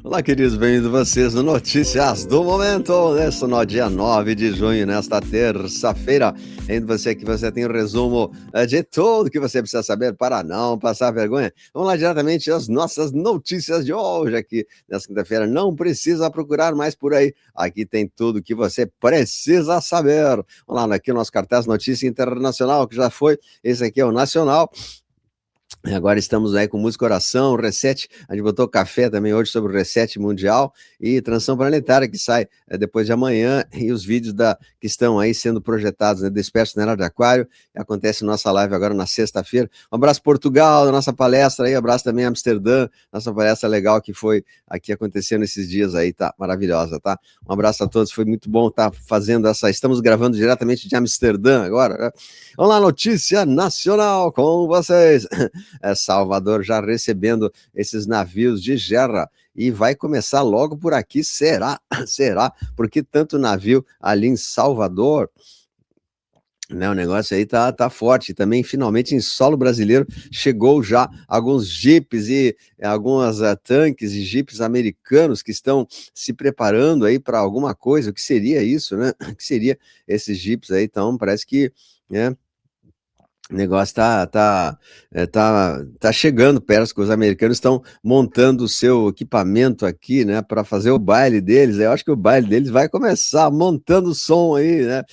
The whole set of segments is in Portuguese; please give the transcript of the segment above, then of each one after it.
Olá, queridos, bem-vindos vocês no Notícias do Momento, no dia 9 de junho, nesta terça-feira. Indo você aqui, você tem um resumo de tudo que você precisa saber para não passar vergonha. Vamos lá diretamente às nossas notícias de hoje aqui, nesta quinta-feira. Não precisa procurar mais por aí. Aqui tem tudo que você precisa saber. Vamos lá, aqui o nosso cartaz Notícia Internacional, que já foi. Esse aqui é o Nacional. Agora estamos aí com Música Oração, Reset, a gente botou café também hoje sobre o Reset Mundial e Transição Planetária, que sai depois de amanhã, e os vídeos que estão aí sendo projetados, né, Dispersos na Era de Aquário, acontece nossa live agora na sexta-feira. Um abraço Portugal, nossa palestra aí, um abraço também Amsterdã, nossa palestra legal que foi aqui acontecendo esses dias aí, tá maravilhosa, tá? Um abraço a todos, foi muito bom estar fazendo estamos gravando diretamente de Amsterdã agora, né? Vamos lá, notícia nacional com vocês. Salvador já recebendo esses navios de guerra e vai começar logo por aqui, será? Será? Porque tanto navio ali em Salvador, né, o negócio aí tá forte. Também, finalmente, em solo brasileiro, chegou já alguns jipes e algumas tanques e jipes americanos que estão se preparando aí para alguma coisa. O que seria isso, né? O que seria esses jipes aí? Então, parece que, né, o negócio tá chegando perto, que os americanos estão montando o seu equipamento aqui, né, para fazer o baile deles. Eu acho que o baile deles vai começar montando o som aí, né?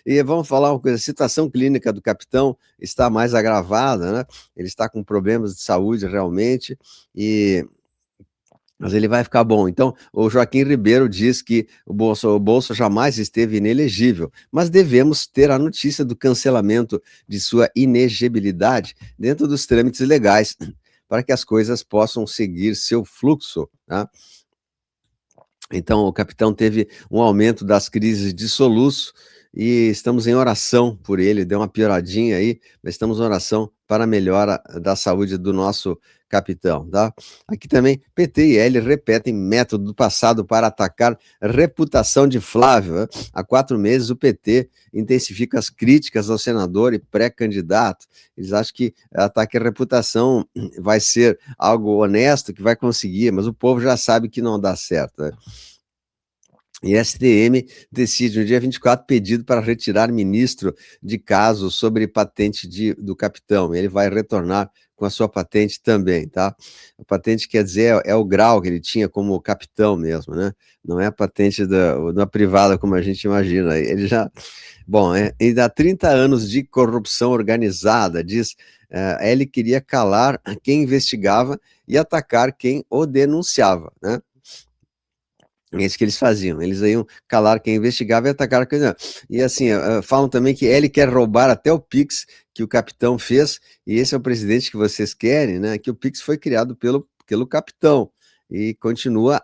E vamos falar uma coisa: a situação clínica do capitão está mais agravada, né? Ele está com problemas de saúde realmente, mas ele vai ficar bom. Então, o Joaquim Ribeiro diz que o Bolso jamais esteve inelegível, mas devemos ter a notícia do cancelamento de sua inegibilidade dentro dos trâmites legais, para que as coisas possam seguir seu fluxo, tá? Então, o capitão teve um aumento das crises de soluço e estamos em oração por ele. Deu uma pioradinha aí, mas estamos em oração para a melhora da saúde do nosso capitão, tá? Aqui também, PT e L repetem método do passado para atacar reputação de Flávio, né? Há 4 meses, o PT intensifica as críticas ao senador e pré-candidato. Eles acham que ataque à reputação vai ser algo honesto, que vai conseguir, mas o povo já sabe que não dá certo, né? E STM decide no dia 24 pedido para retirar ministro de caso sobre patente do capitão. Ele vai retornar com a sua patente também, tá? A patente quer dizer, é o grau que ele tinha como capitão mesmo, né? Não é a patente da privada como a gente imagina. Ele já... Bom, ele dá 30 anos de corrupção organizada, diz, ele queria calar quem investigava e atacar quem o denunciava, né? É isso que eles faziam, eles iam calar quem investigava e atacar quem não. E assim, falam também que ele quer roubar até o Pix que o capitão fez, e esse é o presidente que vocês querem, né? Que o Pix foi criado pelo capitão e continua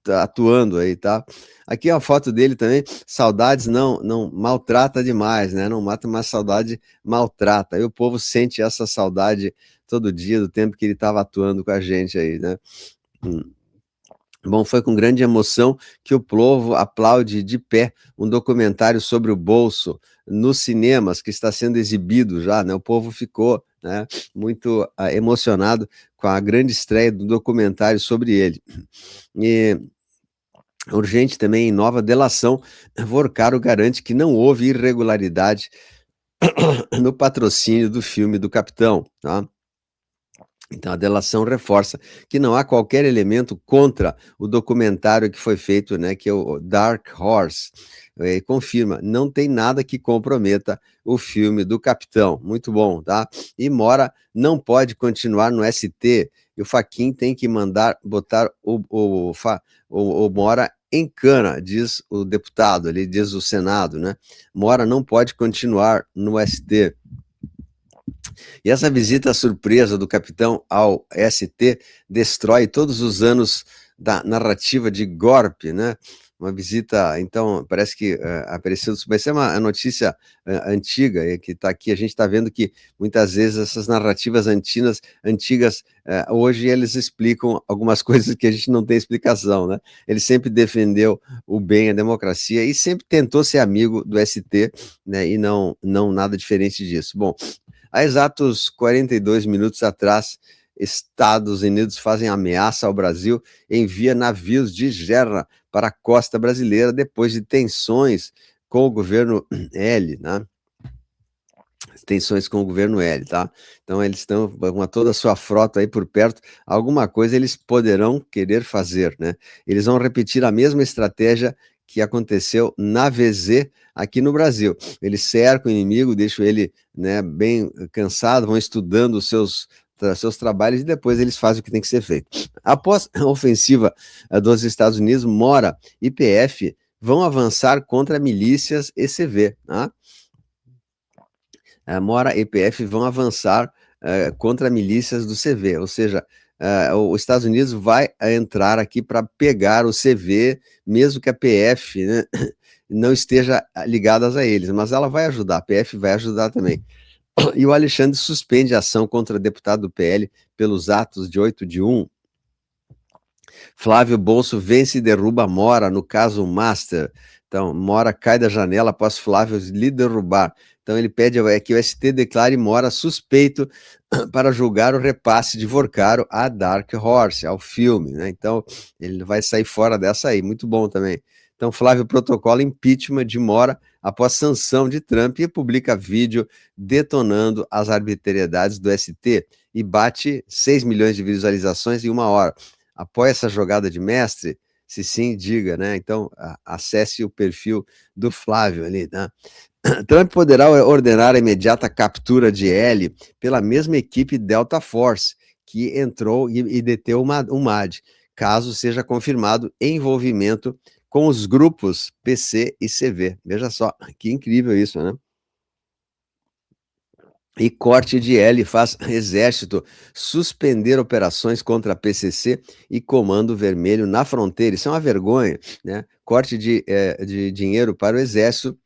atuando aí, tá? Aqui é a foto dele também, saudades não maltrata demais, né? Não mata, mas saudade maltrata. E o povo sente essa saudade todo dia do tempo que ele estava atuando com a gente aí, né? Bom, foi com grande emoção que o povo aplaude de pé um documentário sobre o Bolso nos cinemas, que está sendo exibido já, né? O povo ficou, né, muito emocionado com a grande estreia do documentário sobre ele. E urgente também, em nova delação, Vorcaro garante que não houve irregularidade no patrocínio do filme do Capitão, tá? Então, a delação reforça que não há qualquer elemento contra o documentário que foi feito, né, que é o Dark Horse. E confirma, não tem nada que comprometa o filme do Capitão. Muito bom, tá? E Mora não pode continuar no ST, e o Fachin tem que mandar botar o Mora em cana, diz o deputado, ele diz o Senado, né? Mora não pode continuar no ST. E essa visita surpresa do capitão ao ST destrói todos os anos da narrativa de golpe, né? Uma visita, então, parece que apareceu, vai ser uma notícia antiga, que está aqui, a gente está vendo que muitas vezes essas narrativas antigas, hoje eles explicam algumas coisas que a gente não tem explicação, né? Ele sempre defendeu o bem, a democracia, e sempre tentou ser amigo do ST, né? E não nada diferente disso. Bom, há exatos 42 minutos atrás, Estados Unidos fazem ameaça ao Brasil, envia navios de guerra para a costa brasileira depois de tensões com o governo L, né? Tensões com o governo L, tá? Então eles estão com toda a sua frota aí por perto, alguma coisa eles poderão querer fazer, né? Eles vão repetir a mesma estratégia que aconteceu na VZ aqui no Brasil. Eles cercam o inimigo, deixam ele, né, bem cansado, vão estudando os seus trabalhos e depois eles fazem o que tem que ser feito. Após a ofensiva dos Estados Unidos, Mora e PF vão avançar contra milícias e CV, tá? Mora e PF vão avançar contra milícias do CV, ou seja, os Estados Unidos vai entrar aqui para pegar o CV, mesmo que a PF, né, não esteja ligadas a eles, mas ela vai ajudar, a PF vai ajudar também. E o Alexandre suspende a ação contra deputado do PL pelos atos de 8/1. Flávio Bolso vence e derruba Mora no caso Master. Então, Mora cai da janela após Flávio lhe derrubar. Então, ele pede que o ST declare Mora suspeito para julgar o repasse de Vorcaro a Dark Horse, ao filme, né? Então, ele vai sair fora dessa aí, muito bom também. Então, Flávio protocola impeachment de Mora após sanção de Trump e publica vídeo detonando as arbitrariedades do ST e bate 6 milhões de visualizações em 1 hora. Apoia essa jogada de mestre? Se sim, diga, né? Então, acesse o perfil do Flávio ali, né? Trump poderá ordenar a imediata captura de L pela mesma equipe Delta Force, que entrou e deteu o MAD, caso seja confirmado envolvimento com os grupos PC e CV. Veja só, que incrível isso, né? E corte de L faz Exército suspender operações contra a PCC e Comando Vermelho na fronteira. Isso é uma vergonha, né? Corte de dinheiro para o Exército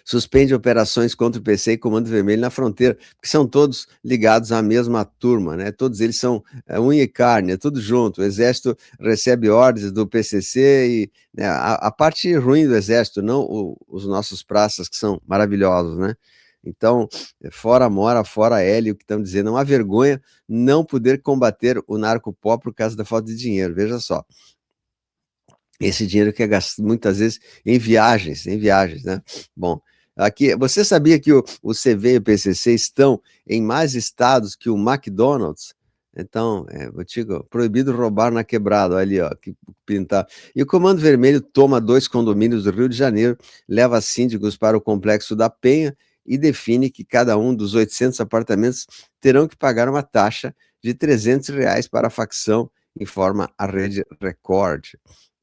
suspende operações contra o PC e Comando Vermelho na fronteira, porque são todos ligados à mesma turma, né? Todos eles são unha e carne, é tudo junto. O Exército recebe ordens do PCC e, né, a parte ruim do Exército, não os nossos praças, que são maravilhosos, né? Então, fora Mora, fora Hélio, que estão dizendo, é uma vergonha não poder combater o narcopó por causa da falta de dinheiro, veja só. Esse dinheiro que é gasto muitas vezes em viagens, né? Bom, aqui, você sabia que o CV e o PCC estão em mais estados que o McDonald's? Então, vou te dizer, proibido roubar na quebrada, ali, ó, que pintar. E o Comando Vermelho toma 2 condomínios do Rio de Janeiro, leva síndicos para o Complexo da Penha e define que cada um dos 800 apartamentos terão que pagar uma taxa de R$ 300 para a facção, informa a Rede Record,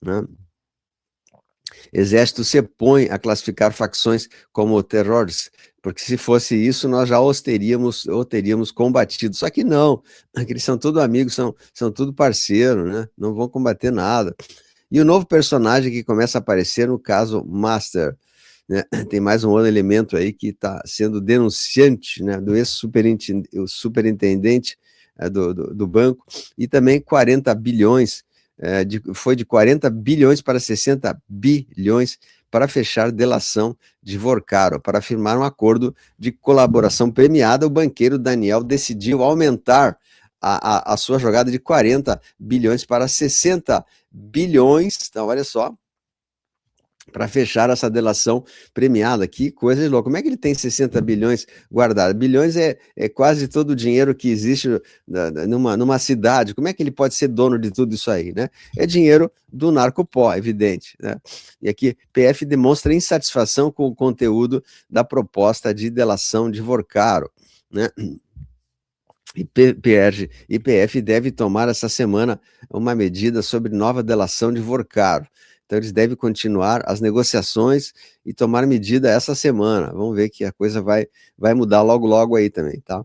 né? Exército se opõe a classificar facções como terrores, porque se fosse isso, nós já os teríamos combatido. Só que não, eles são todos amigos, são tudo parceiro, né? Não vão combater nada. E o novo personagem que começa a aparecer no caso Master, né? Tem mais um outro elemento aí que está sendo denunciante, né, do ex-superintendente do banco, e também 40 bilhões, foi de 40 bilhões para 60 bilhões para fechar delação de Vorcaro. Para firmar um acordo de colaboração premiada, o banqueiro Daniel decidiu aumentar a sua jogada de 40 bilhões para 60 bilhões. Então, olha só, para fechar essa delação premiada. Que coisa de louco. Como é que ele tem 60 bilhões guardados? Bilhões é quase todo o dinheiro que existe numa cidade. Como é que ele pode ser dono de tudo isso aí, né? É dinheiro do narcopó, evidente, né? E aqui, PF demonstra insatisfação com o conteúdo da proposta de delação de Vorcaro, né? E PF deve tomar essa semana uma medida sobre nova delação de Vorcaro. Então, eles devem continuar as negociações e tomar medida essa semana. Vamos ver que a coisa vai mudar logo, logo aí também, tá?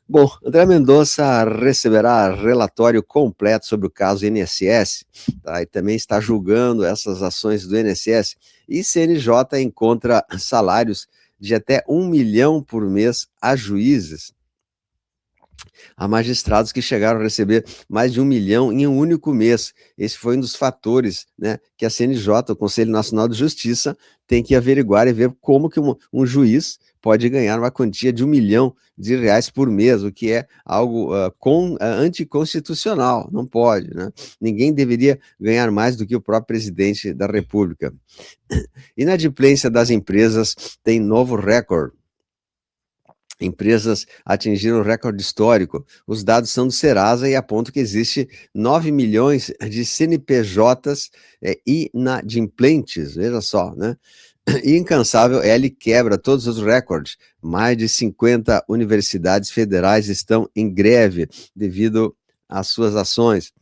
Bom, André Mendonça receberá relatório completo sobre o caso INSS, tá? E também está julgando essas ações do INSS. E CNJ encontra salários de até 1 milhão por mês a juízes. Há magistrados que chegaram a receber mais de 1 milhão em um único mês. Esse foi um dos fatores, né, que a CNJ, o Conselho Nacional de Justiça, tem que averiguar e ver como que um juiz pode ganhar uma quantia de R$ 1 milhão por mês, o que é algo anticonstitucional, não pode, né? Ninguém deveria ganhar mais do que o próprio presidente da República. Inadimplência das empresas tem novo recorde. Empresas atingiram recorde histórico. Os dados são do Serasa e apontam que existe 9 milhões de CNPJs inadimplentes, veja só, né? E incansável, ele quebra todos os recordes. Mais de 50 universidades federais estão em greve devido às suas ações.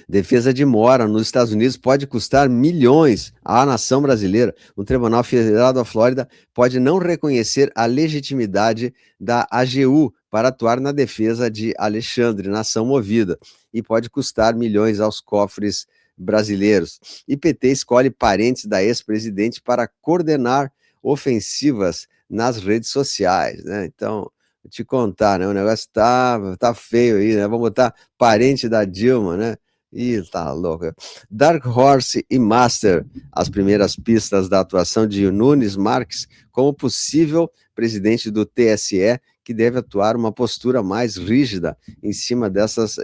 Defesa de mora nos Estados Unidos pode custar milhões à nação brasileira. O Tribunal Federal da Flórida pode não reconhecer a legitimidade da AGU para atuar na defesa de Alexandre, nação movida, e pode custar milhões aos cofres brasileiros. E PT escolhe parentes da ex-presidente para coordenar ofensivas nas redes sociais, né? Então, vou te contar, né? O negócio tá feio aí, né? Vamos botar parente da Dilma, né? Ih, tá louco. Dark Horse e Master, as primeiras pistas da atuação de Nunes Marques como possível presidente do TSE, que deve atuar uma postura mais rígida em cima dessas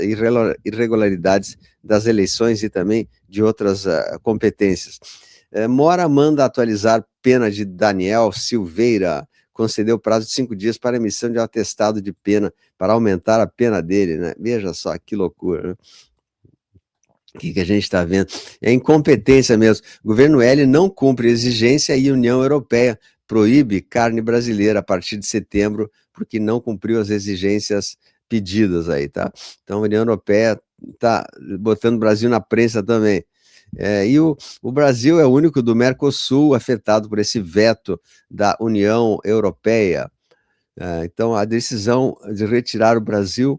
irregularidades das eleições e também de outras competências. Mora manda atualizar pena de Daniel Silveira, concedeu prazo de 5 dias para emissão de um atestado de pena, para aumentar a pena dele, né? Veja só que loucura, né? O que a gente está vendo? É incompetência mesmo. O governo L não cumpre exigência e a União Europeia proíbe carne brasileira a partir de setembro, porque não cumpriu as exigências pedidas aí, tá? Então a União Europeia está botando o Brasil na prensa também. E o Brasil é o único do Mercosul afetado por esse veto da União Europeia. Então a decisão de retirar o Brasil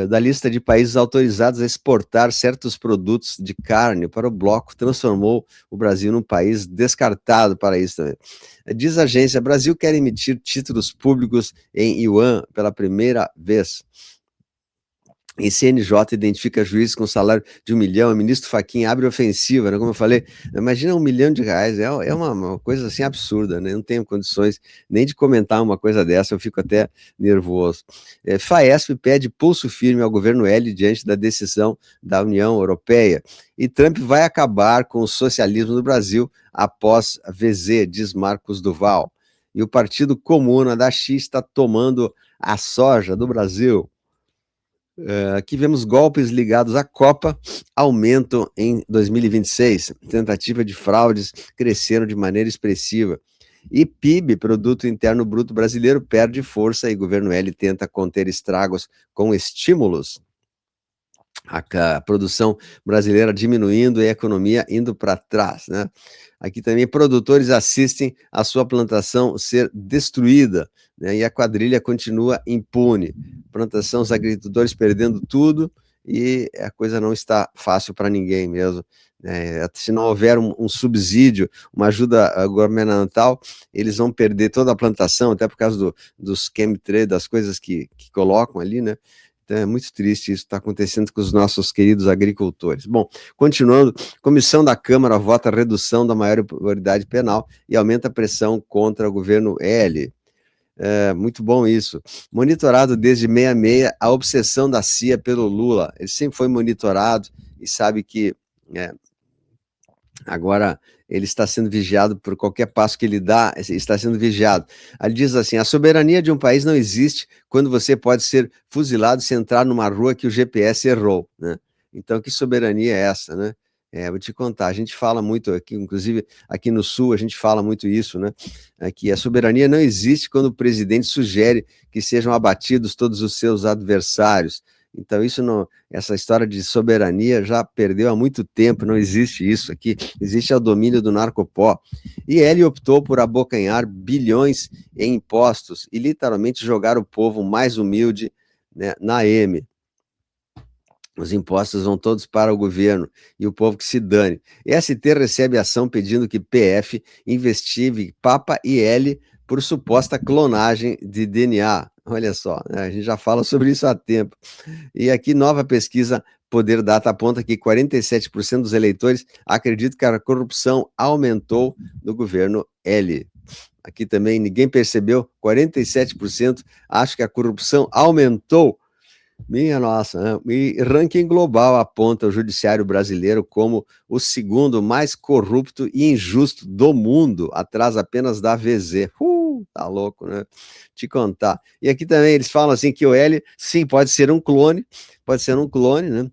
da lista de países autorizados a exportar certos produtos de carne para o bloco transformou o Brasil num país descartado para isso também. Diz a agência, Brasil quer emitir títulos públicos em yuan pela primeira vez. Em CNJ identifica juízes com salário de 1 milhão, o ministro Fachin abre ofensiva, né? Como eu falei, imagina R$ 1 milhão, é uma coisa assim absurda, né? Não tenho condições nem de comentar uma coisa dessa, eu fico até nervoso. Faesp pede pulso firme ao governo L diante da decisão da União Europeia, e Trump vai acabar com o socialismo no Brasil após VZ, diz Marcos Duval. E o Partido Comuna da X está tomando a soja do Brasil. Aqui vemos golpes ligados à Copa aumentam em 2026. Tentativa de fraudes cresceram de maneira expressiva. E PIB, Produto Interno Bruto Brasileiro, perde força e governo L tenta conter estragos com estímulos. A produção brasileira diminuindo e a economia indo para trás, né? Aqui também produtores assistem a sua plantação ser destruída, né? E a quadrilha continua impune. Plantação, os agricultores perdendo tudo e a coisa não está fácil para ninguém mesmo. Se não houver um subsídio, uma ajuda governamental, eles vão perder toda a plantação, até por causa dos chemtrails, das coisas que colocam ali, né? Então é muito triste isso que está acontecendo com os nossos queridos agricultores. Bom, continuando, comissão da Câmara vota a redução da maioridade penal e aumenta a pressão contra o governo L. Muito bom isso. Monitorado desde 66 a obsessão da CIA pelo Lula. Ele sempre foi monitorado e sabe que agora ele está sendo vigiado por qualquer passo que ele dá, está sendo vigiado. Ele diz assim, a soberania de um país não existe quando você pode ser fuzilado se entrar numa rua que o GPS errou, né? Então, que soberania é essa, né? Vou te contar, a gente fala muito aqui, inclusive aqui no Sul, a gente fala muito isso, né? Que a soberania não existe quando o presidente sugere que sejam abatidos todos os seus adversários. Então, isso não, essa história de soberania já perdeu há muito tempo, não existe isso aqui, existe o domínio do narcopó. E ele optou por abocanhar bilhões em impostos e literalmente jogar o povo mais humilde, né, na M. Os impostos vão todos para o governo e o povo que se dane. ST recebe ação pedindo que PF investigue Papa e L por suposta clonagem de DNA. Olha só, né, a gente já fala sobre isso há tempo. E aqui, nova pesquisa Poder Data aponta que 47% dos eleitores acreditam que a corrupção aumentou no governo L. Aqui também ninguém percebeu, 47% acham que a corrupção aumentou. Minha nossa, né? E ranking global aponta o judiciário brasileiro como o segundo mais corrupto e injusto do mundo, atrás apenas da AVZ. Tá louco, né? Te contar. E aqui também eles falam assim que o L, sim, pode ser um clone, né?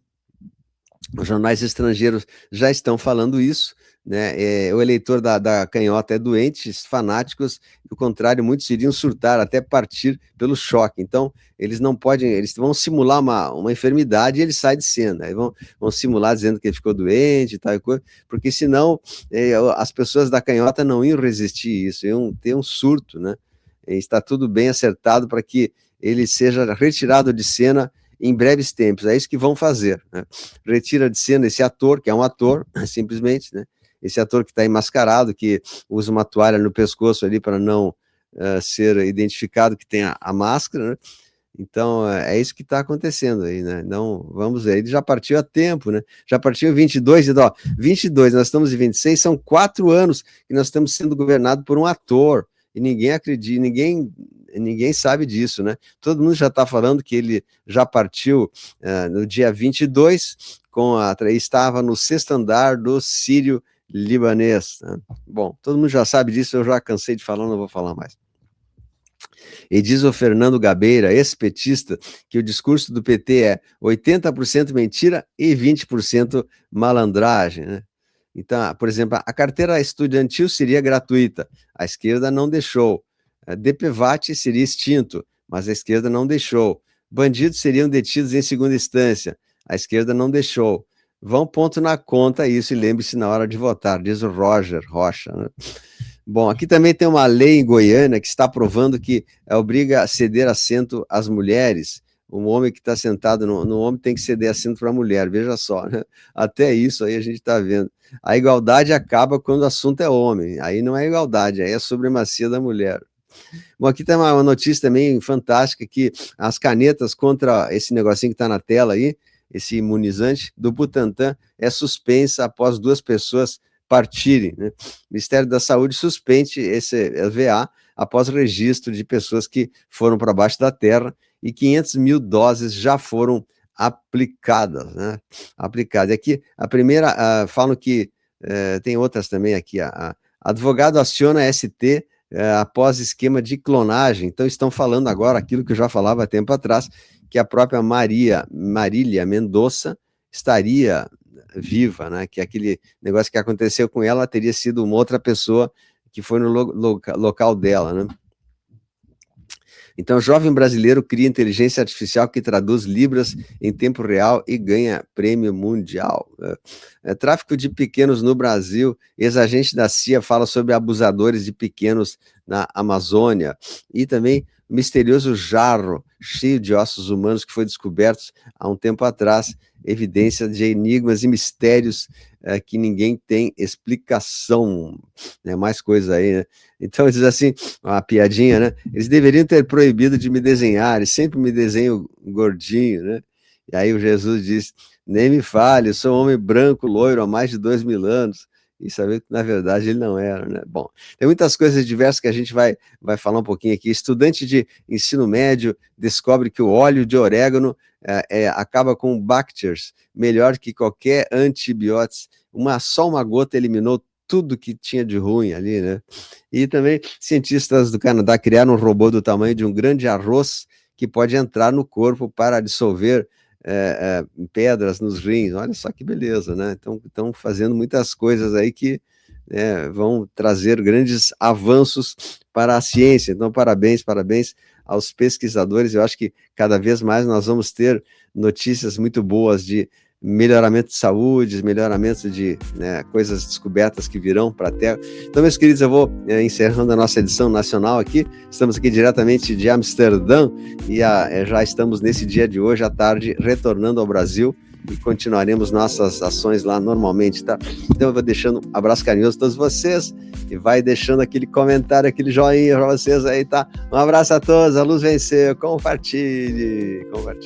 Os jornais estrangeiros já estão falando isso, né? O eleitor da canhota é doente, fanáticos, do contrário, muitos iriam surtar, até partir pelo choque. Então, eles não podem, eles vão simular uma enfermidade e ele sai de cena. Aí vão simular dizendo que ele ficou doente e tal coisa, porque senão as pessoas da canhota não iam resistir isso, iam ter um surto, né? E está tudo bem acertado para que ele seja retirado de cena em breves tempos, é isso que vão fazer, né? Retira de cena esse ator, que é um ator, simplesmente, né? Esse ator que está enmascarado, que usa uma toalha no pescoço ali para não ser identificado que tem a máscara, né? Então, é isso que está acontecendo aí, né? Não, vamos ver, ele já partiu há tempo, né? Já partiu em 22, ó, 22, nós estamos em 26, são 4 anos que nós estamos sendo governados por um ator, e ninguém acredita, ninguém sabe disso, né? Todo mundo já está falando que ele já partiu no dia 22, estava no 6º andar do Sírio libanês, né? Bom, todo mundo já sabe disso, eu já cansei de falar, não vou falar mais. E diz o Fernando Gabeira, ex-petista, que o discurso do PT é 80% mentira e 20% malandragem, né? Então, por exemplo, a carteira estudantil seria gratuita, a esquerda não deixou. A DPVAT seria extinto, mas a esquerda não deixou. Bandidos seriam detidos em segunda instância, a esquerda não deixou. Vão ponto na conta isso e lembre-se na hora de votar, diz o Roger Rocha, né? Bom, aqui também tem uma lei em Goiânia que está provando que obriga a ceder assento às mulheres. Um homem que está sentado no homem tem que ceder assento para a mulher, veja só, né? Até isso aí a gente está vendo. A igualdade acaba quando o assunto é homem, aí não é igualdade, aí é a supremacia da mulher. Bom, aqui tem uma notícia também fantástica, que as canetas contra esse negocinho que está na tela aí, esse imunizante do Butantan, é suspensa após 2 pessoas partirem, né? O Ministério da Saúde suspende esse VA após registro de pessoas que foram para baixo da terra e 500 mil doses já foram aplicadas, né? Aplicadas. Aqui, a primeira, falam que, tem outras também aqui, advogado aciona ST após esquema de clonagem, então estão falando agora aquilo que eu já falava há tempo atrás, que a própria Marília Mendonça estaria viva, né? Que aquele negócio que aconteceu com ela teria sido uma outra pessoa que foi no local dela, né? Então, jovem brasileiro cria inteligência artificial que traduz libras em tempo real e ganha prêmio mundial. Tráfico de pequenos no Brasil. Ex-agente da CIA fala sobre abusadores de pequenos na Amazônia. E também o misterioso jarro cheio de ossos humanos que foi descoberto há um tempo atrás. Evidência de enigmas e mistérios que ninguém tem explicação, né? Mais coisa aí, né? Então, diz assim, uma piadinha, né? Eles deveriam ter proibido de me desenhar, eles sempre me desenham gordinho, né? E aí o Jesus diz, nem me fale, eu sou um homem branco, loiro, há mais de 2000 anos, e saber que, na verdade, ele não era, né? Bom, tem muitas coisas diversas que a gente vai falar um pouquinho aqui. Estudante de ensino médio descobre que o óleo de orégano acaba com bactérias, melhor que qualquer antibiótico. Só uma gota eliminou tudo que tinha de ruim ali, né? E também cientistas do Canadá criaram um robô do tamanho de um grande arroz que pode entrar no corpo para dissolver pedras nos rins. Olha só que beleza, né? Então, estão fazendo muitas coisas aí que vão trazer grandes avanços para a ciência. Então, parabéns aos pesquisadores. Eu acho que cada vez mais nós vamos ter notícias muito boas de melhoramento de saúde, melhoramento de coisas descobertas que virão para a Terra. Então, meus queridos, eu vou encerrando a nossa edição nacional aqui. Estamos aqui diretamente de Amsterdã e já estamos nesse dia de hoje, à tarde, retornando ao Brasil. e continuaremos nossas ações lá normalmente, tá? Então eu vou deixando um abraço carinhoso a todos vocês e vai deixando aquele comentário, aquele joinha para vocês aí, tá? Um abraço a todos, a luz venceu, compartilhe, compartilhe.